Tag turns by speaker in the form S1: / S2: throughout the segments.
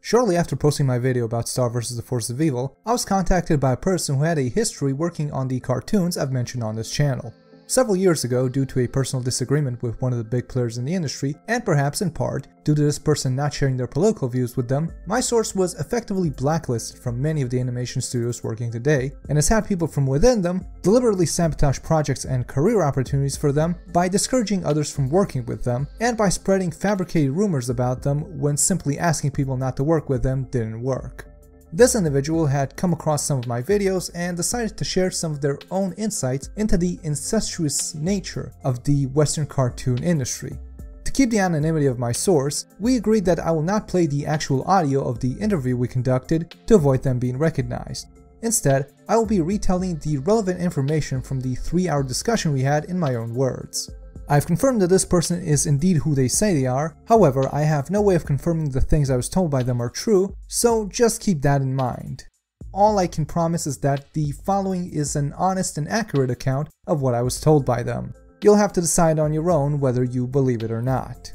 S1: Shortly after posting my video about Star vs. the Forces of Evil, I was contacted by a person who had a history working on the cartoons I've mentioned on this channel. Several years ago, due to a personal disagreement with one of the big players in the industry, and perhaps in part due to this person not sharing their political views with them, my source was effectively blacklisted from many of the animation studios working today, and has had people from within them deliberately sabotage projects and career opportunities for them by discouraging others from working with them, and by spreading fabricated rumors about them when simply asking people not to work with them didn't work. This individual had come across some of my videos and decided to share some of their own insights into the incestuous nature of the Western cartoon industry. To keep the anonymity of my source, we agreed that I will not play the actual audio of the interview we conducted to avoid them being recognized. Instead, I will be retelling the relevant information from the 3-hour discussion we had in my own words. I've confirmed that this person is indeed who they say they are, however, I have no way of confirming the things I was told by them are true, so just keep that in mind. All I can promise is that the following is an honest and accurate account of what I was told by them. You'll have to decide on your own whether you believe it or not.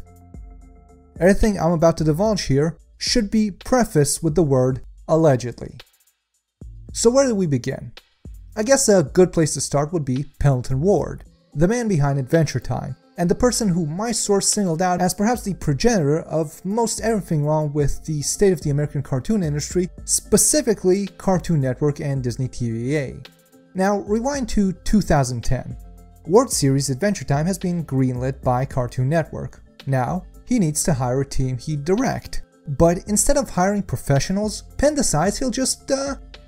S1: Everything I'm about to divulge here should be prefaced with the word allegedly. So where do we begin? I guess a good place to start would be Pendleton Ward, the man behind Adventure Time, and the person who my source singled out as perhaps the progenitor of most everything wrong with the state of the American cartoon industry, specifically Cartoon Network and Disney TVA. Now, rewind to 2010. Ward's series Adventure Time has been greenlit by Cartoon Network. Now, he needs to hire a team he'd direct. But instead of hiring professionals, Penn decides he'll just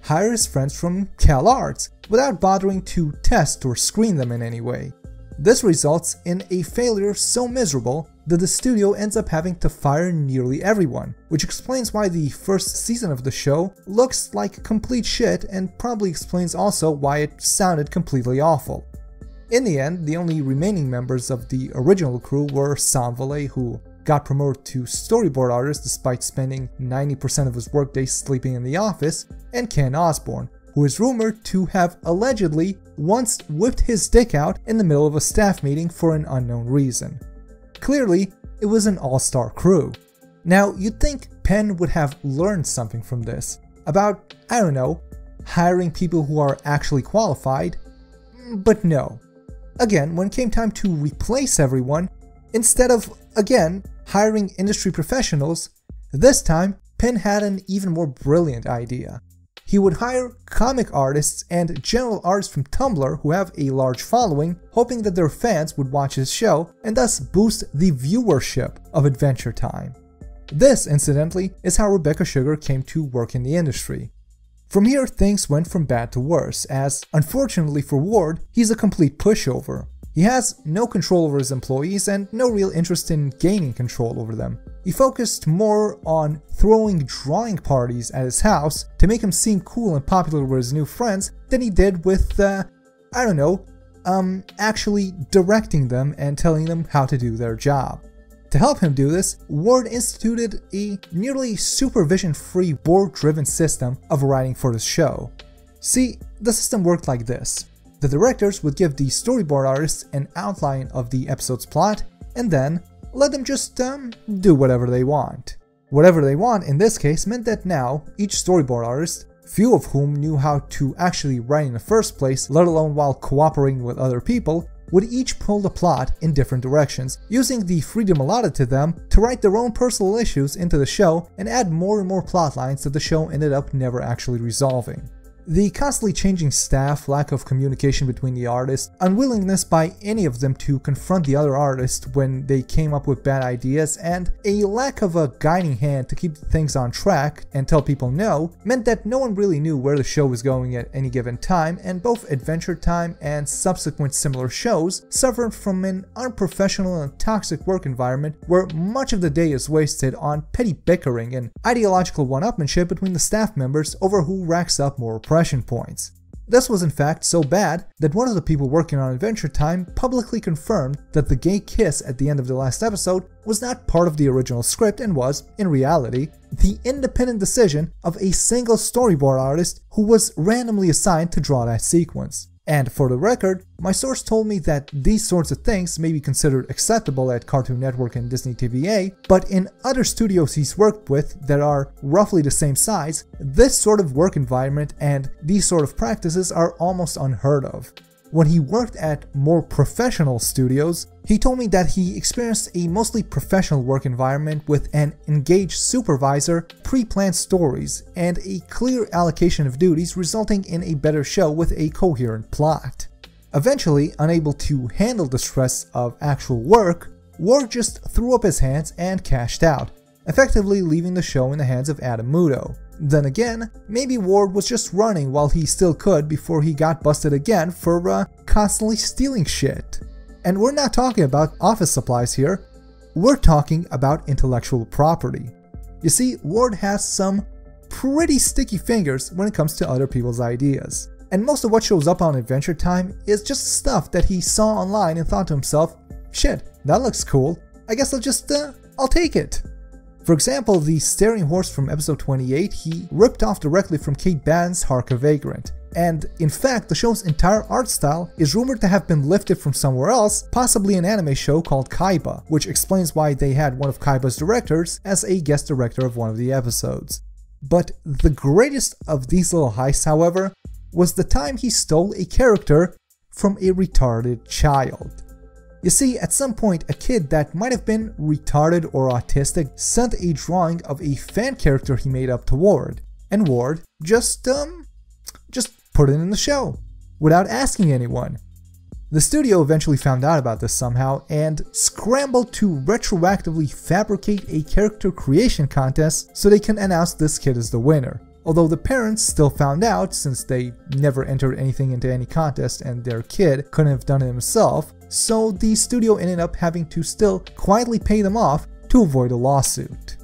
S1: hire his friends from CalArts, without bothering to test or screen them in any way. This results in a failure so miserable that the studio ends up having to fire nearly everyone, which explains why the first season of the show looks like complete shit and probably explains also why it sounded completely awful. In the end, the only remaining members of the original crew were Silva, who got promoted to storyboard artist despite spending 90% of his workday sleeping in the office, and Ken Osborne, who is rumored to have allegedly once whipped his dick out in the middle of a staff meeting for an unknown reason. Clearly, it was an all-star crew. Now, you'd think Penn would have learned something from this, about, I don't know, hiring people who are actually qualified, but no. Again, when it came time to replace everyone, instead of, again, hiring industry professionals, this time Penn had an even more brilliant idea. He would hire comic artists and general artists from Tumblr who have a large following, hoping that their fans would watch his show and thus boost the viewership of Adventure Time. This, incidentally, is how Rebecca Sugar came to work in the industry. From here, things went from bad to worse, as, unfortunately for Ward, he's a complete pushover. He has no control over his employees and no real interest in gaining control over them. He focused more on throwing drawing parties at his house to make him seem cool and popular with his new friends than he did with, actually directing them and telling them how to do their job. To help him do this, Ward instituted a nearly supervision-free board-driven system of writing for the show. See, the system worked like this. The directors would give the storyboard artists an outline of the episode's plot, and then let them just do whatever they want. Whatever they want in this case meant that now, each storyboard artist, few of whom knew how to actually write in the first place, let alone while cooperating with other people, would each pull the plot in different directions, using the freedom allotted to them to write their own personal issues into the show and add more and more plot lines that the show ended up never actually resolving. The constantly changing staff, lack of communication between the artists, unwillingness by any of them to confront the other artist when they came up with bad ideas, and a lack of a guiding hand to keep things on track and tell people no, meant that no one really knew where the show was going at any given time, and both Adventure Time and subsequent similar shows suffered from an unprofessional and toxic work environment where much of the day is wasted on petty bickering and ideological one-upmanship between the staff members over who racks up more impression points. This was in fact so bad that one of the people working on Adventure Time publicly confirmed that the gay kiss at the end of the last episode was not part of the original script and was, in reality, the independent decision of a single storyboard artist who was randomly assigned to draw that sequence. And for the record, my source told me that these sorts of things may be considered acceptable at Cartoon Network and Disney TVA, but in other studios he's worked with that are roughly the same size, this sort of work environment and these sort of practices are almost unheard of. When he worked at more professional studios, he told me that he experienced a mostly professional work environment with an engaged supervisor, pre-planned stories, and a clear allocation of duties resulting in a better show with a coherent plot. Eventually, unable to handle the stress of actual work, Ward just threw up his hands and cashed out, effectively leaving the show in the hands of Adam Muto. Then again, maybe Ward was just running while he still could before he got busted again for constantly stealing shit. And we're not talking about office supplies here, we're talking about intellectual property. You see, Ward has some pretty sticky fingers when it comes to other people's ideas. And most of what shows up on Adventure Time is just stuff that he saw online and thought to himself, shit, that looks cool, I guess I'll take it. For example, the staring horse from episode 28 he ripped off directly from Kate Ban's Hark a Vagrant. And in fact, the show's entire art style is rumored to have been lifted from somewhere else, possibly an anime show called Kaiba, which explains why they had one of Kaiba's directors as a guest director of one of the episodes. But the greatest of these little heists, however, was the time he stole a character from a retarded child. You see, at some point, a kid that might have been retarded or autistic sent a drawing of a fan character he made up to Ward, and Ward just put it in the show, without asking anyone. The studio eventually found out about this somehow, and scrambled to retroactively fabricate a character creation contest so they can announce this kid as the winner. Although the parents still found out since they never entered anything into any contest and their kid couldn't have done it himself, so the studio ended up having to still quietly pay them off to avoid a lawsuit.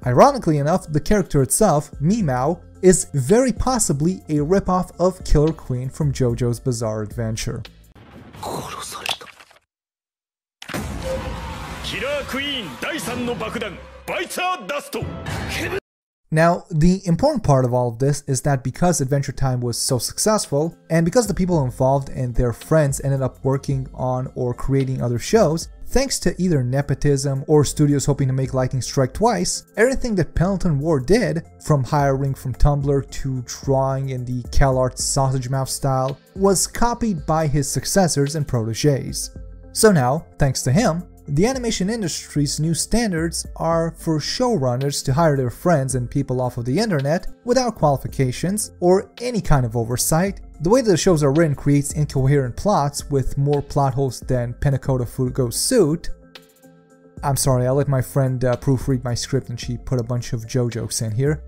S1: Ironically enough, the character itself, Meow, is very possibly a ripoff of Killer Queen from JoJo's Bizarre Adventure.
S2: Killer Queen 第3の爆弾バイツァーダスト
S1: Now, the important part of all of this is that because Adventure Time was so successful, and because the people involved and their friends ended up working on or creating other shows, thanks to either nepotism or studios hoping to make lightning strike twice, everything that Pendleton Ward did, from hiring from Tumblr to drawing in the CalArts sausage mouth style, was copied by his successors and proteges. So now, thanks to him, the animation industry's new standards are for showrunners to hire their friends and people off of the internet without qualifications or any kind of oversight. The way that the shows are written creates incoherent plots with more plot holes than Pennacotta Fugo's suit. I'm sorry, I let my friend proofread my script and she put a bunch of JoJo's in here.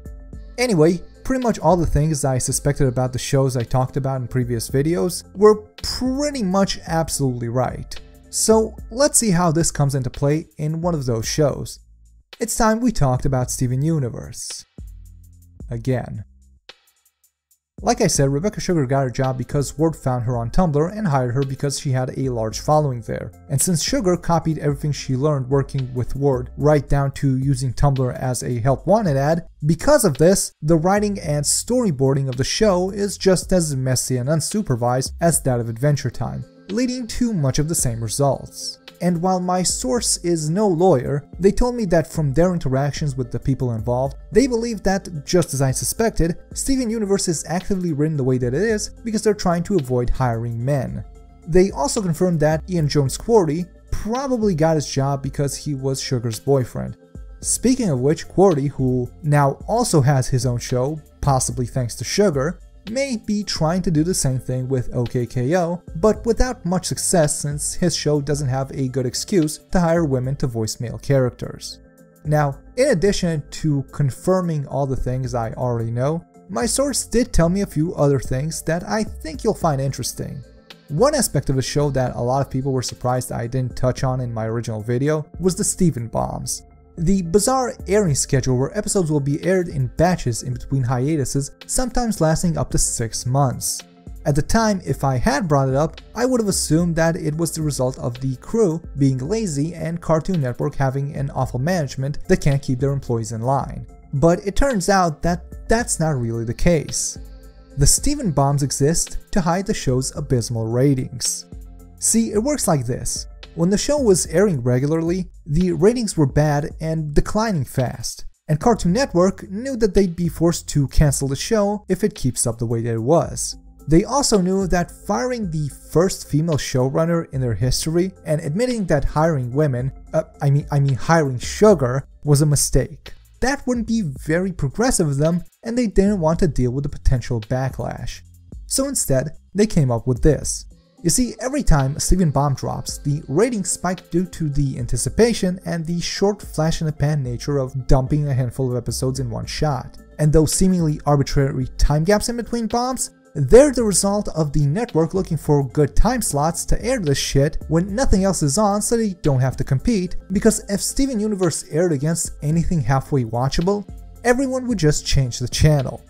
S1: Anyway, pretty much all the things I suspected about the shows I talked about in previous videos were pretty much absolutely right. So let's see how this comes into play in one of those shows. It's time we talked about Steven Universe. Again. Like I said, Rebecca Sugar got her job because Ward found her on Tumblr and hired her because she had a large following there. And since Sugar copied everything she learned working with Ward right down to using Tumblr as a help wanted ad, because of this, the writing and storyboarding of the show is just as messy and unsupervised as that of Adventure Time, leading to much of the same results. And while my source is no lawyer, they told me that from their interactions with the people involved, they believe that, just as I suspected, Steven Universe is actively written the way that it is because they're trying to avoid hiring men. They also confirmed that Ian Jones-Quartey probably got his job because he was Sugar's boyfriend. Speaking of which, Quartey, who now also has his own show, possibly thanks to Sugar, may be trying to do the same thing with OKKO, but without much success since his show doesn't have a good excuse to hire women to voice male characters. Now, in addition to confirming all the things I already know, my source did tell me a few other things that I think you'll find interesting. One aspect of the show that a lot of people were surprised I didn't touch on in my original video was the Steven bombs. The bizarre airing schedule where episodes will be aired in batches in between hiatuses, sometimes lasting up to 6 months. At the time, if I had brought it up, I would have assumed that it was the result of the crew being lazy and Cartoon Network having an awful management that can't keep their employees in line. But it turns out that that's not really the case. The Steven bombs exist to hide the show's abysmal ratings. See, it works like this. When the show was airing regularly, the ratings were bad and declining fast, and Cartoon Network knew that they'd be forced to cancel the show if it keeps up the way that it was. They also knew that firing the first female showrunner in their history and admitting that hiring women, hiring Sugar, was a mistake. That wouldn't be very progressive of them, and they didn't want to deal with the potential backlash. So instead, they came up with this. You see, every time a Steven bomb drops, the ratings spike due to the anticipation and the short flash-in-the-pan nature of dumping a handful of episodes in one shot. And those seemingly arbitrary time gaps in between bombs, they're the result of the network looking for good time slots to air this shit when nothing else is on so they don't have to compete, because if Steven Universe aired against anything halfway watchable, everyone would just change the channel.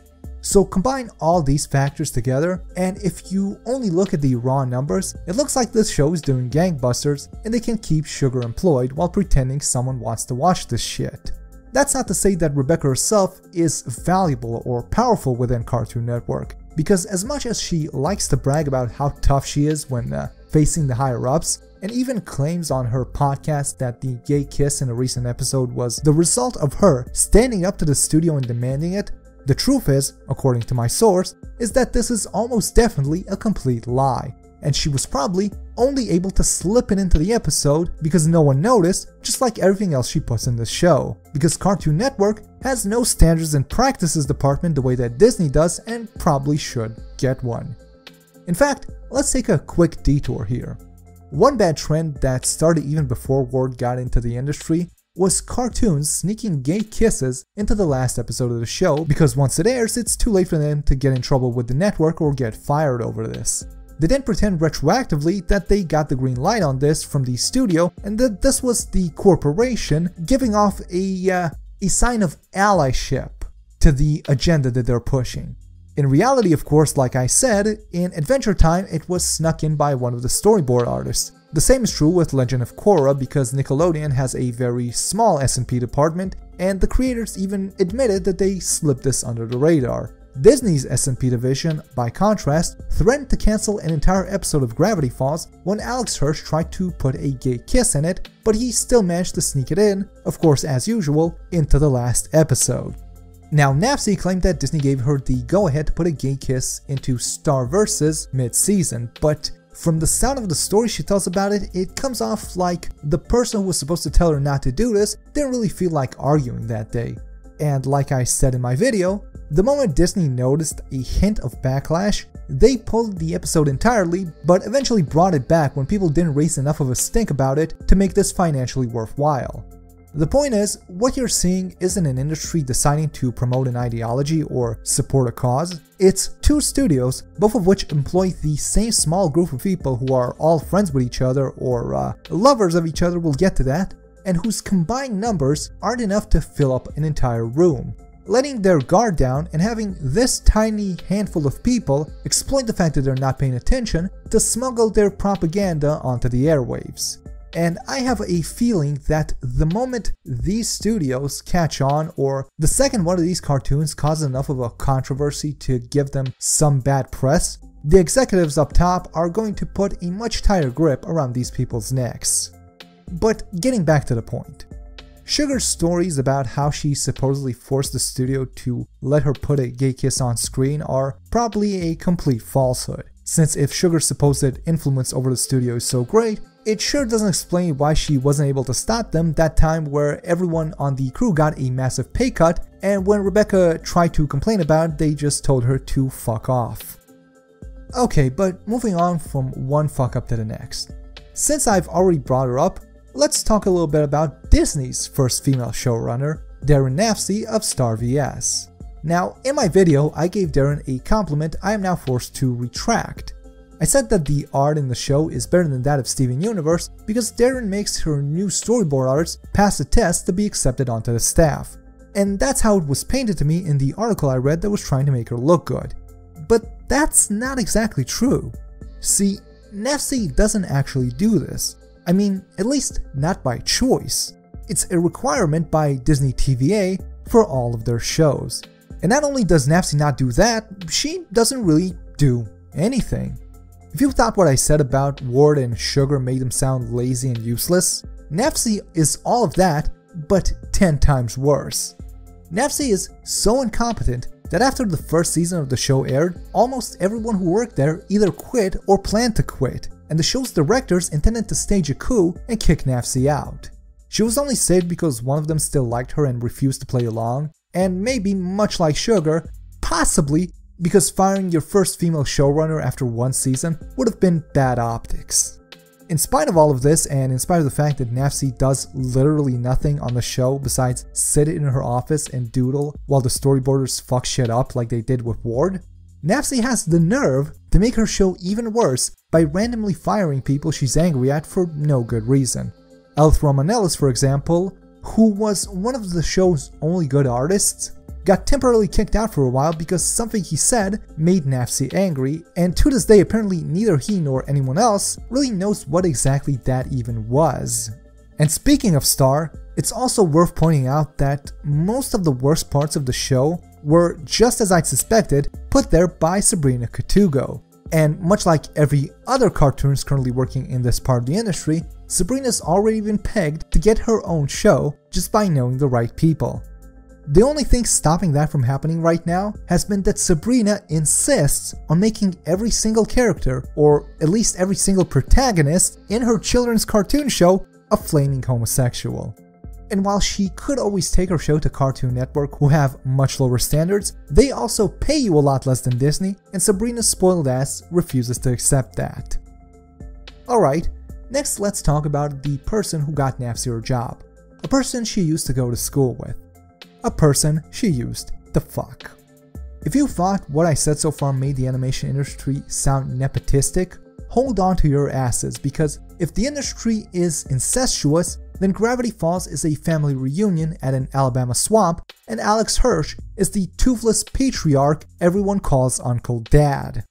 S1: So combine all these factors together, and if you only look at the raw numbers, it looks like this show is doing gangbusters and they can keep Sugar employed while pretending someone wants to watch this shit. That's not to say that Rebecca herself is valuable or powerful within Cartoon Network, because as much as she likes to brag about how tough she is when facing the higher-ups, and even claims on her podcast that the gay kiss in a recent episode was the result of her standing up to the studio and demanding it, the truth is, according to my source, is that this is almost definitely a complete lie, and she was probably only able to slip it into the episode because no one noticed, just like everything else she puts in the show, because Cartoon Network has no standards and practices department the way that Disney does and probably should get one. In fact, let's take a quick detour here. One bad trend that started even before word got into the industry was cartoons sneaking gay kisses into the last episode of the show, because once it airs, it's too late for them to get in trouble with the network or get fired over this. They then pretend retroactively that they got the green light on this from the studio and that this was the corporation giving off a sign of allyship to the agenda that they're pushing. In reality, of course, like I said, in Adventure Time it was snuck in by one of the storyboard artists. The same is true with Legend of Korra, because Nickelodeon has a very small S&P department, and the creators even admitted that they slipped this under the radar. Disney's S&P division, by contrast, threatened to cancel an entire episode of Gravity Falls when Alex Hirsch tried to put a gay kiss in it, but he still managed to sneak it in, of course as usual, into the last episode. Now, Napsy claimed that Disney gave her the go-ahead to put a gay kiss into Starversus mid-season, but from the sound of the story she tells about it, it comes off like the person who was supposed to tell her not to do this didn't really feel like arguing that day. And like I said in my video, the moment Disney noticed a hint of backlash, they pulled the episode entirely, but eventually brought it back when people didn't raise enough of a stink about it to make this financially worthwhile. The point is, what you're seeing isn't an industry deciding to promote an ideology or support a cause. It's two studios, both of which employ the same small group of people who are all friends with each other or lovers of each other, we'll get to that, and whose combined numbers aren't enough to fill up an entire room. Letting their guard down and having this tiny handful of people exploit the fact that they're not paying attention to smuggle their propaganda onto the airwaves. And I have a feeling that the moment these studios catch on, or the second one of these cartoons causes enough of a controversy to give them some bad press, the executives up top are going to put a much tighter grip around these people's necks. But getting back to the point. Sugar's stories about how she supposedly forced the studio to let her put a gay kiss on screen are probably a complete falsehood, since if Sugar's supposed influence over the studio is so great, it sure doesn't explain why she wasn't able to stop them that time where everyone on the crew got a massive pay cut, and when Rebecca tried to complain about it, they just told her to fuck off. Okay, but moving on from one fuck up to the next. Since I've already brought her up, let's talk a little bit about Disney's first female showrunner, Darren Napsy of Star vs. Now, in my video, I gave Darren a compliment I am now forced to retract. I said that the art in the show is better than that of Steven Universe because Darren makes her new storyboard artists pass a test to be accepted onto the staff. And that's how it was painted to me in the article I read that was trying to make her look good. But that's not exactly true. See, Napsy doesn't actually do this. I mean, at least not by choice. It's a requirement by Disney TVA for all of their shows. And not only does Nafsi not do that, she doesn't really do anything. If you thought what I said about Ward and Sugar made them sound lazy and useless, Nafsi is all of that, but 10 times worse. Nafsi is so incompetent that after the first season of the show aired, almost everyone who worked there either quit or planned to quit, and the show's directors intended to stage a coup and kick Nafsi out. She was only saved because one of them still liked her and refused to play along, and maybe, much like Sugar, possibly because firing your first female showrunner after one season would have been bad optics. In spite of all of this, and in spite of the fact that Nafsi does literally nothing on the show besides sit in her office and doodle while the storyboarders fuck shit up like they did with Ward, Nafsi has the nerve to make her show even worse by randomly firing people she's angry at for no good reason. Elth Romanellis, for example, who was one of the show's only good artists, got temporarily kicked out for a while because something he said made Nafsi angry, and to this day apparently neither he nor anyone else really knows what exactly that even was. And speaking of Star, it's also worth pointing out that most of the worst parts of the show were, just as I'd suspected, put there by Sabrina Katugo. And much like every other cartoonist currently working in this part of the industry, Sabrina's already been pegged to get her own show just by knowing the right people. The only thing stopping that from happening right now has been that Sabrina insists on making every single character, or at least every single protagonist, in her children's cartoon show a flaming homosexual. And while she could always take her show to Cartoon Network, who have much lower standards, they also pay you a lot less than Disney, and Sabrina's spoiled ass refuses to accept that. Alright, next let's talk about the person who got Nafsi her job. A person she used to go to school with. A person she used to fuck. If you thought what I said so far made the animation industry sound nepotistic, hold on to your asses, because if the industry is incestuous, then Gravity Falls is a family reunion at an Alabama swamp, and Alex Hirsch is the toothless patriarch everyone calls Uncle Dad.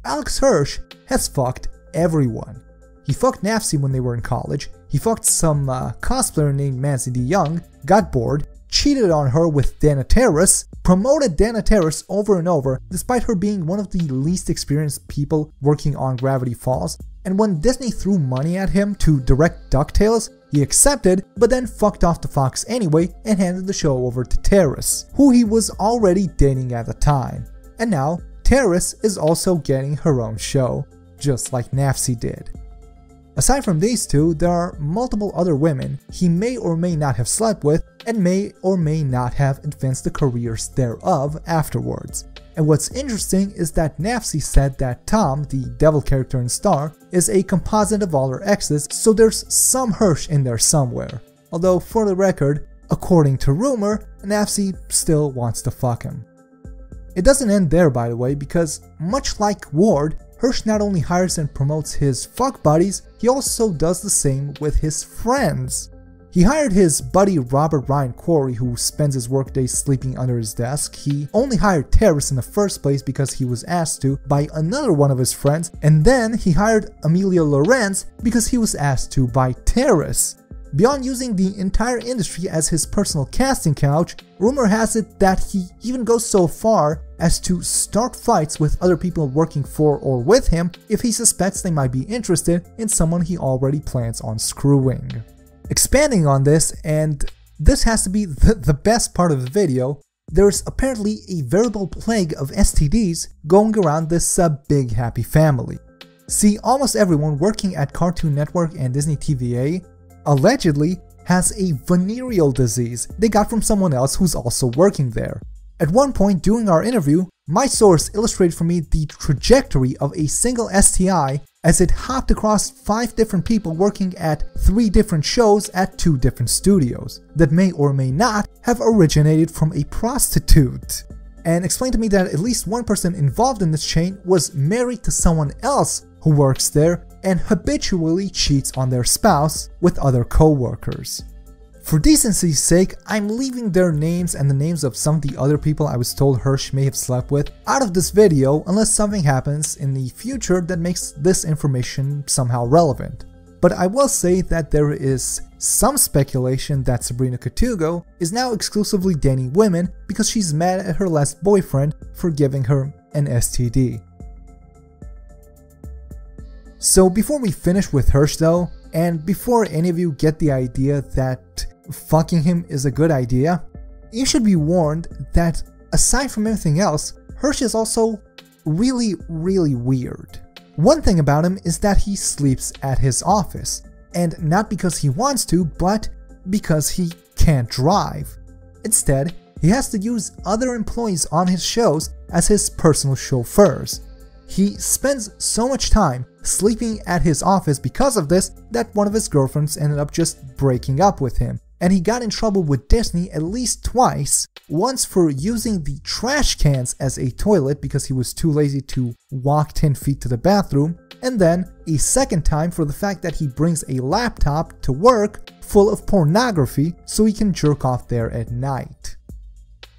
S1: Alex Hirsch has fucked everyone. He fucked Nafsi when they were in college, he fucked some cosplayer named Mancy D. Young, got bored, cheated on her with Dana Terrace, promoted Dana Terrace over and over despite her being one of the least experienced people working on Gravity Falls, and when Disney threw money at him to direct DuckTales, he accepted, but then fucked off to Fox anyway and handed the show over to Terrace, who he was already dating at the time. And now, Terrace is also getting her own show, just like Nafsi did. Aside from these two, there are multiple other women he may or may not have slept with and may or may not have advanced the careers thereof afterwards. And what's interesting is that Nafsi said that Tom, the devil character in Star, is a composite of all her exes, so there's some Hirsch in there somewhere. Although, for the record, according to rumor, Nafsi still wants to fuck him. It doesn't end there, by the way, because much like Ward, Hirsch not only hires and promotes his fuck buddies, he also does the same with his friends. He hired his buddy Robert Ryan Quarry, who spends his workdays sleeping under his desk. He only hired Terrace in the first place because he was asked to by another one of his friends, and then he hired Emilio Lorenz because he was asked to by Terrace. Beyond using the entire industry as his personal casting couch, rumor has it that he even goes so far as to start fights with other people working for or with him if he suspects they might be interested in someone he already plans on screwing. Expanding on this, and this has to be the best part of the video, there's apparently a veritable plague of STDs going around this big happy family. See, almost everyone working at Cartoon Network and Disney TVA allegedly has a venereal disease they got from someone else who's also working there. At one point during our interview, my source illustrated for me the trajectory of a single STI as it hopped across 5 different people working at 3 different shows at 2 different studios that may or may not have originated from a prostitute, and explained to me that at least one person involved in this chain was married to someone else who works there and habitually cheats on their spouse with other co-workers. For decency's sake, I'm leaving their names and the names of some of the other people I was told Hirsch may have slept with out of this video unless something happens in the future that makes this information somehow relevant. but I will say that there is some speculation that Sabrina Katugo is now exclusively dating women because she's mad at her last boyfriend for giving her an STD. So before we finish with Hirsch though, and before any of you get the idea that fucking him is a good idea, you should be warned that aside from everything else, Hirsch is also really weird. One thing about him is that he sleeps at his office, and not because he wants to, but because he can't drive. Instead, he has to use other employees on his shows as his personal chauffeurs. He spends so much time sleeping at his office because of this that one of his girlfriends ended up just breaking up with him. And he got in trouble with Disney at least twice, once for using the trash cans as a toilet because he was too lazy to walk 10 feet to the bathroom, and then a second time for the fact that he brings a laptop to work full of pornography so he can jerk off there at night.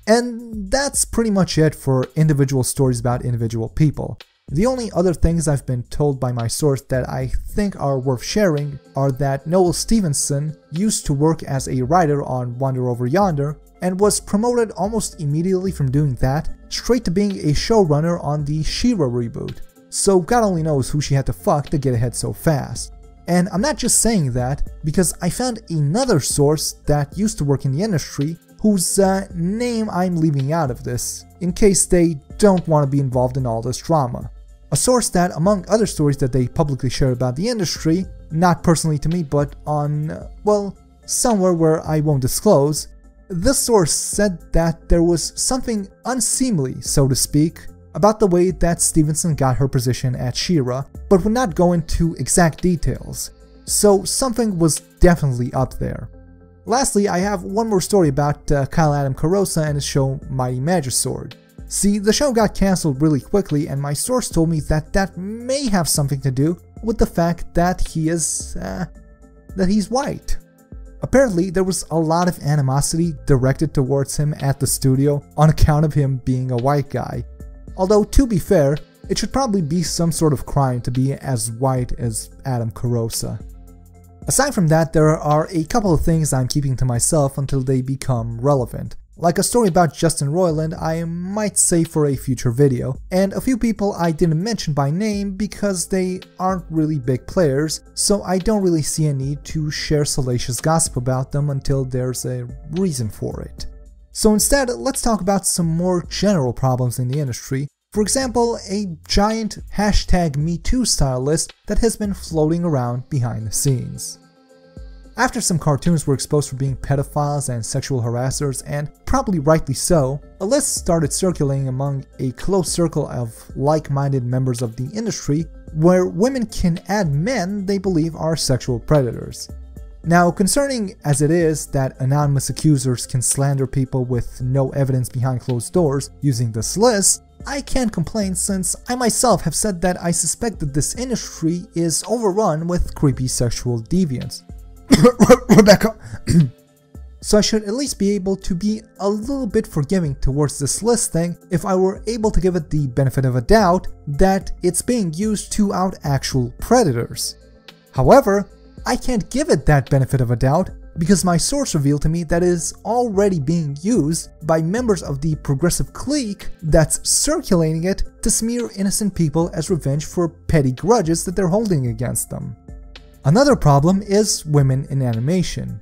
S1: And that's pretty much it for individual stories about individual people. The only other things I've been told by my source that I think are worth sharing are that Noel Stevenson used to work as a writer on Wonder Over Yonder and was promoted almost immediately from doing that straight to being a showrunner on the She-Ra reboot. So God only knows who she had to fuck to get ahead so fast. And I'm not just saying that because I found another source that used to work in the industry whose name I'm leaving out of this in case they don't want to be involved in all this drama. A source that, among other stories that they publicly share about the industry, not personally to me but on, well, somewhere where I won't disclose, this source said that there was something unseemly, so to speak, about the way that Stevenson got her position at She-Ra, but would not go into exact details. So something was definitely up there. Lastly, I have one more story about Kyle Adam Carosa and his show Mighty Magisword. See, the show got cancelled really quickly and my source told me that that may have something to do with the fact that he's white. Apparently, there was a lot of animosity directed towards him at the studio on account of him being a white guy. Although, to be fair, it should probably be some sort of crime to be as white as Adam Carosa. Aside from that, there are a couple of things I'm keeping to myself until they become relevant. Like a story about Justin Roiland I might save for a future video, and a few people I didn't mention by name because they aren't really big players, so I don't really see a need to share salacious gossip about them until there's a reason for it. So instead, let's talk about some more general problems in the industry. For example, a giant #MeToo style list that has been floating around behind the scenes. After some cartoons were exposed for being pedophiles and sexual harassers, and probably rightly so, a list started circulating among a close circle of like-minded members of the industry where women can add men they believe are sexual predators. Now, concerning as it is that anonymous accusers can slander people with no evidence behind closed doors using this list, I can't complain since I myself have said that I suspect that this industry is overrun with creepy sexual deviants. Rebecca. So I should at least be able to be a little bit forgiving towards this list thing if I were able to give it the benefit of a doubt that it's being used to out actual predators. However, I can't give it that benefit of a doubt because my source revealed to me that it is already being used by members of the progressive clique that's circulating it to smear innocent people as revenge for petty grudges that they're holding against them. Another problem is women in animation.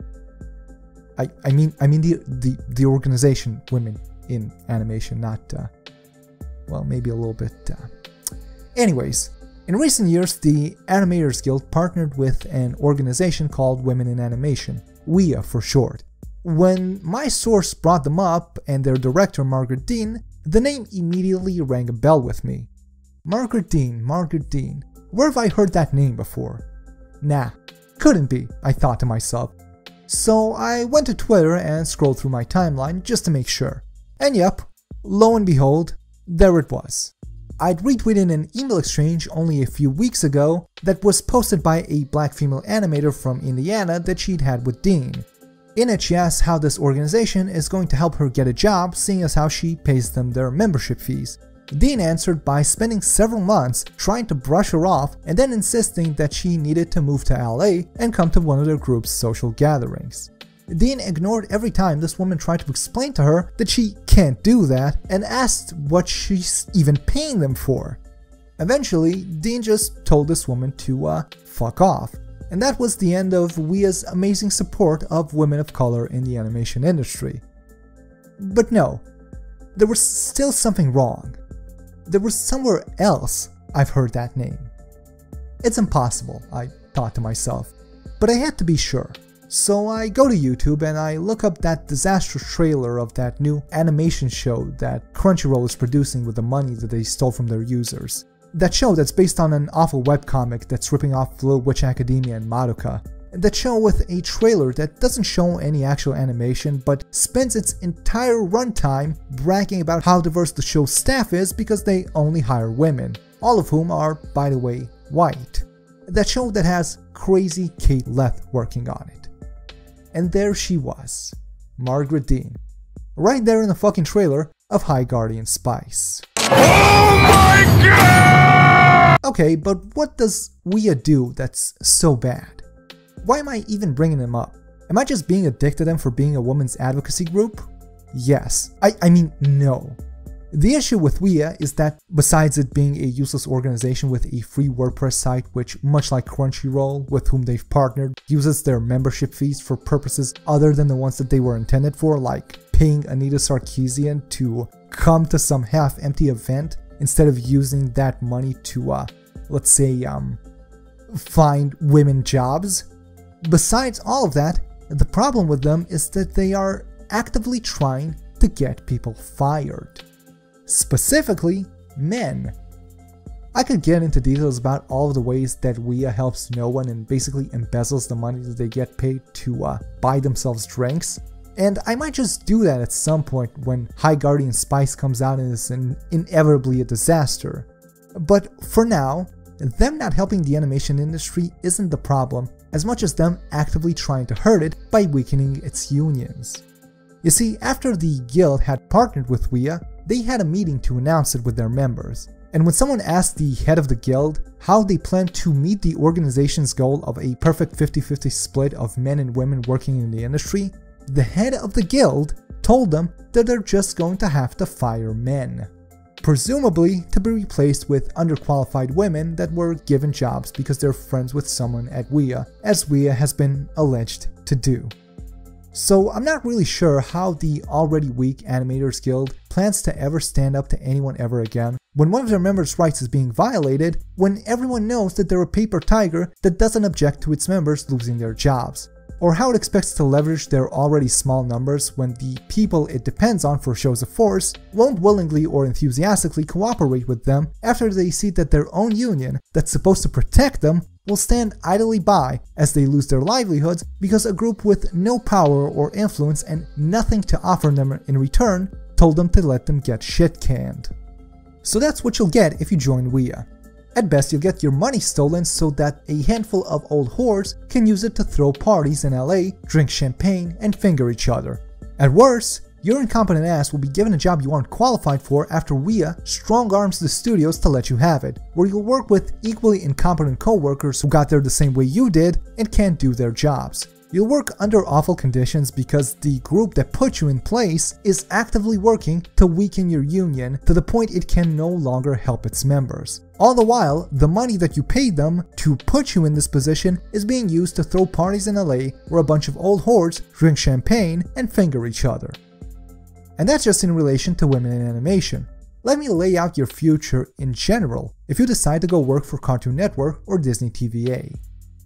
S1: I mean the organization Women in Animation, not well, maybe a little bit. Anyways, in recent years, the Animators Guild partnered with an organization called Women in Animation, WIA for short. When my source brought them up and their director Margaret Dean, the name immediately rang a bell with me. Margaret Dean, where have I heard that name before? Nah, couldn't be, I thought to myself. So I went to Twitter and scrolled through my timeline just to make sure. And yep, lo and behold, there it was. I'd retweeted an email exchange only a few weeks ago that was posted by a black female animator from Indiana that she'd had with Dean. In it, she asks how this organization is going to help her get a job, seeing as how she pays them their membership fees. Dean answered by spending several months trying to brush her off and then insisting that she needed to move to LA and come to one of their group's social gatherings. Dean ignored every time this woman tried to explain to her that she can't do that and asked what she's even paying them for. Eventually, Dean just told this woman to fuck off. And that was the end of Ouia's amazing support of women of color in the animation industry. But no, there was still something wrong. There was somewhere else I've heard that name. It's impossible, I thought to myself, but I had to be sure. So I go to YouTube and I look up that disastrous trailer of that new animation show that Crunchyroll is producing with the money that they stole from their users. That show that's based on an awful webcomic that's ripping off Little Witch Academia and Madoka. That show with a trailer that doesn't show any actual animation but spends its entire runtime bragging about how diverse the show's staff is because they only hire women, all of whom are, by the way, white. That show that has crazy Kate Leth working on it. And there she was, Margaret Dean, right there in the fucking trailer of High Guardian Spice.
S2: Oh my god!
S1: Okay, but what does Ouia do that's so bad? Why am I even bringing them up? Am I just being a dick to them for being a women's advocacy group? Yes. I mean, no. The issue with Ouia is that, besides it being a useless organization with a free WordPress site which, much like Crunchyroll, with whom they've partnered, uses their membership fees for purposes other than the ones that they were intended for, like paying Anita Sarkeesian to come to some half-empty event instead of using that money to, let's say, find women jobs. Besides all of that, the problem with them is that they are actively trying to get people fired. Specifically, men. I could get into details about all of the ways that Ouia helps no one and basically embezzles the money that they get paid to buy themselves drinks, and I might just do that at some point when High Guardian Spice comes out and is inevitably a disaster. But for now, them not helping the animation industry isn't the problem, as much as them actively trying to hurt it by weakening its unions. You see, after the guild had partnered with Ouia, they had a meeting to announce it with their members. And when someone asked the head of the guild how they planned to meet the organization's goal of a perfect 50-50 split of men and women working in the industry, the head of the guild told them that they're just going to have to fire men. Presumably to be replaced with underqualified women that were given jobs because they're friends with someone at Ouia, as Ouia has been alleged to do. So I'm not really sure how the already weak Animators Guild plans to ever stand up to anyone ever again when one of their members' rights is being violated, when everyone knows that they're a paper tiger that doesn't object to its members losing their jobs. Or how it expects to leverage their already small numbers when the people it depends on for shows of force won't willingly or enthusiastically cooperate with them after they see that their own union, that's supposed to protect them, will stand idly by as they lose their livelihoods because a group with no power or influence and nothing to offer them in return told them to let them get shit canned. So that's what you'll get if you join Ouia. At best, you'll get your money stolen so that a handful of old whores can use it to throw parties in LA, drink champagne, and finger each other. At worst, your incompetent ass will be given a job you aren't qualified for after Ouia strong arms the studios to let you have it, where you'll work with equally incompetent co-workers who got there the same way you did and can't do their jobs. You'll work under awful conditions because the group that put you in place is actively working to weaken your union to the point it can no longer help its members. All the while, the money that you paid them to put you in this position is being used to throw parties in LA where a bunch of old whores drink champagne and finger each other. And that's just in relation to women in animation. Let me lay out your future in general if you decide to go work for Cartoon Network or Disney TVA.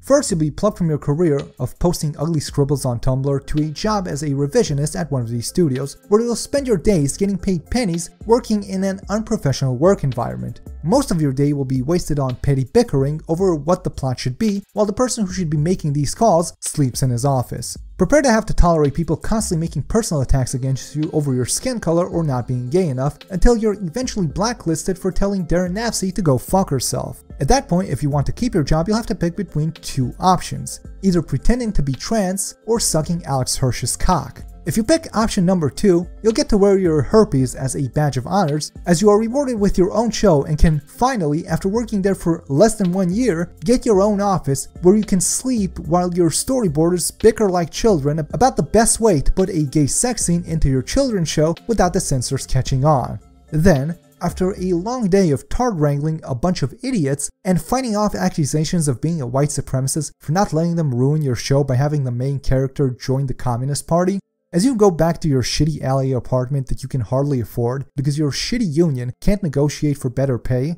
S1: First, you'll be plucked from your career of posting ugly scribbles on Tumblr to a job as a revisionist at one of these studios, where you'll spend your days getting paid pennies working in an unprofessional work environment. Most of your day will be wasted on petty bickering over what the plot should be, while the person who should be making these calls sleeps in his office. Prepare to have to tolerate people constantly making personal attacks against you over your skin color or not being gay enough, until you're eventually blacklisted for telling Darren Nafsi to go fuck herself. At that point, if you want to keep your job, you'll have to pick between two options, either pretending to be trans or sucking Alex Hirsch's cock. If you pick option number 2, you'll get to wear your herpes as a badge of honors, as you are rewarded with your own show and can finally, after working there for less than 1 year, get your own office where you can sleep while your storyboarders bicker like children about the best way to put a gay sex scene into your children's show without the censors catching on. Then, after a long day of tard wrangling a bunch of idiots and fighting off accusations of being a white supremacist for not letting them ruin your show by having the main character join the Communist Party, as you go back to your shitty alley apartment that you can hardly afford because your shitty union can't negotiate for better pay,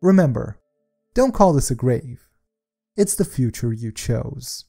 S1: remember, don't call this a grave. It's the future you chose.